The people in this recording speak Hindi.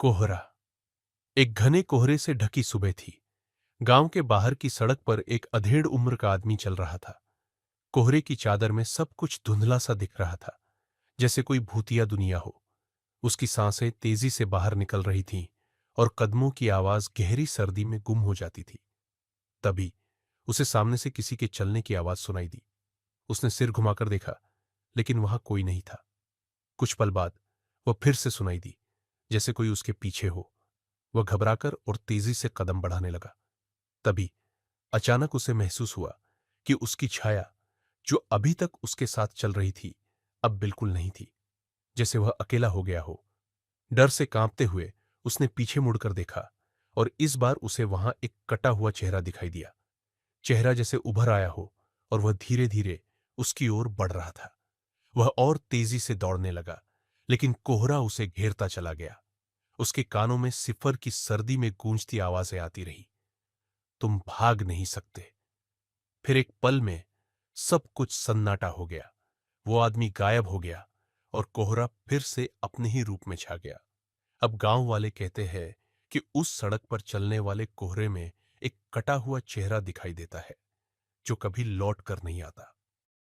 कोहरा। एक घने कोहरे से ढकी सुबह थी। गांव के बाहर की सड़क पर एक अधेड़ उम्र का आदमी चल रहा था। कोहरे की चादर में सब कुछ धुंधला सा दिख रहा था, जैसे कोई भूतिया दुनिया हो। उसकी सांसें तेजी से बाहर निकल रही थीं और कदमों की आवाज गहरी सर्दी में गुम हो जाती थी। तभी उसे सामने से किसी के चलने की आवाज सुनाई दी। उसने सिर घुमाकर देखा, लेकिन वहां कोई नहीं था। कुछ पल बाद वह फिर से सुनाई दी, जैसे कोई उसके पीछे हो। वह घबराकर और तेजी से कदम बढ़ाने लगा। तभी अचानक उसे महसूस हुआ कि उसकी छाया, जो अभी तक उसके साथ चल रही थी, अब बिल्कुल नहीं थी, जैसे वह अकेला हो गया हो। डर से कांपते हुए उसने पीछे मुड़कर देखा और इस बार उसे वहां एक कटा हुआ चेहरा दिखाई दिया। चेहरा जैसे उभर आया हो और वह धीरे धीरे उसकी ओर बढ़ रहा था। वह और तेजी से दौड़ने लगा, लेकिन कोहरा उसे घेरता चला गया। उसके कानों में सिफर की सर्दी में गूंजती आवाजें आती रही, तुम भाग नहीं सकते। फिर एक पल में सब कुछ सन्नाटा हो गया। वो आदमी गायब हो गया और कोहरा फिर से अपने ही रूप में छा गया। अब गांव वाले कहते हैं कि उस सड़क पर चलने वाले कोहरे में एक कटा हुआ चेहरा दिखाई देता है, जो कभी लौट कर नहीं आता।